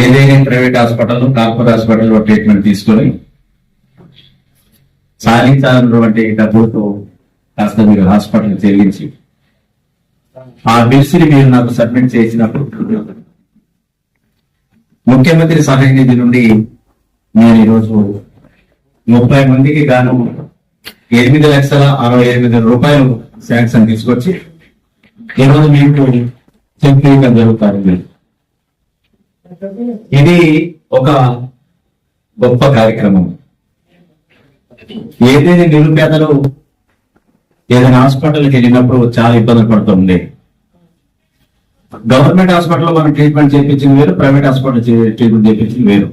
ఏదైనా private hospital, corporate హాస్పిటల్లో treatment తీసుకొని సాధించాలన్నటువంటి డబ్బులతో కాస్త మీరు హాస్పిటల్ చెల్లించి ఆ బిల్స్ ని మీరు నాకు సబ్మిట్ చేసినప్పుడు ముఖ్యమంత్రి సహాయ నిధి నుండి నేను ఈరోజు 30 మందికి గాను 8,68,000 రూపాయలు శాంక్షన్ తీసుకొచ్చి ఈరోజు మీకు చెక్ ఇవ్వడం జరుగుతుంది. ఇది ఒక గొప్ప కార్యక్రమం. ఏదైనా నిరుపేదలు ఏదైనా హాస్పిటల్కి వెళ్ళినప్పుడు చాలా ఇబ్బందులు పడుతుంది. గవర్నమెంట్ హాస్పిటల్లో మనం ట్రీట్మెంట్ చేయించింది వేరు, ప్రైవేట్ హాస్పిటల్ ట్రీట్మెంట్ చేయించింది వేరు.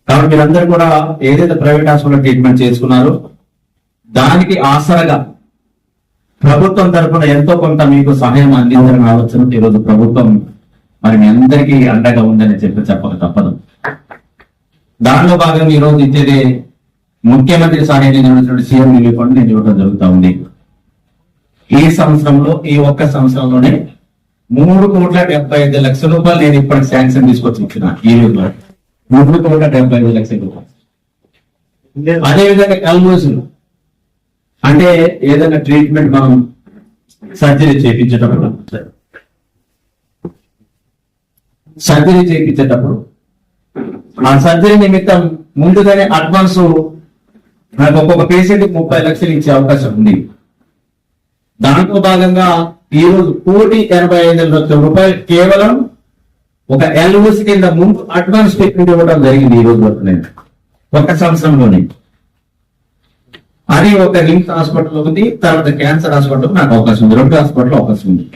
కాబట్టి మీరందరూ కూడా ఏదైతే ప్రైవేట్ హాస్పిటల్ ట్రీట్మెంట్ చేసుకున్నారో దానికి ఆసరగా ప్రభుత్వం తరఫున ఎంతో కొంత మీకు సహాయం అందించాలని ఆలోచన ఈరోజు ప్రభుత్వం మరి మీ అందరికీ అండగా ఉందని చెప్పక తప్పదు. దానిలో భాగంగా ఈ రోజు ఇచ్చేది ముఖ్యమంత్రి సహాయ నిధి ఉన్నటువంటి సీఎం రిలీఫ్ ఫండ్ నేను ఇవ్వడం జరుగుతూ ఉంది. ఈ సంవత్సరంలో, ఈ ఒక్క సంవత్సరంలోనే 3,75,00,000 రూపాయలు నేను ఇప్పటికి శాంక్షన్ తీసుకొచ్చి ఇచ్చిన. ఈ రోజు 3,75,00,000 రూపాయలు. అదేవిధంగా కల్మోసులు అంటే ఏదైనా ట్రీట్మెంట్ మనం సర్జరీ చేయించేటప్పుడు ఆ సర్జరీ నిమిత్తం ముందుగానే అడ్వాన్స్ నాకు ఒక్కొక్క పేషెంట్ 30 లక్షలు ఇచ్చే అవకాశం ఉంది. దాంట్లో భాగంగా ఈ రోజు 1,85,00,000 రూపాయలు కేవలం ఒక ఎల్ఓసి కింద ముందు అడ్వాన్స్ పేమెంట్ ఇవ్వడం జరిగింది ఈ రోజు వరకు నేను ఒక సంవత్సరంలోనే. అది ఒక రిమ్స్ హాస్పిటల్ ఉంది, తర్వాత క్యాన్సర్ హాస్పిటల్ నాకు అవకాశం ఉంది, 2 హాస్పిటల్ అవకాశం ఉంది.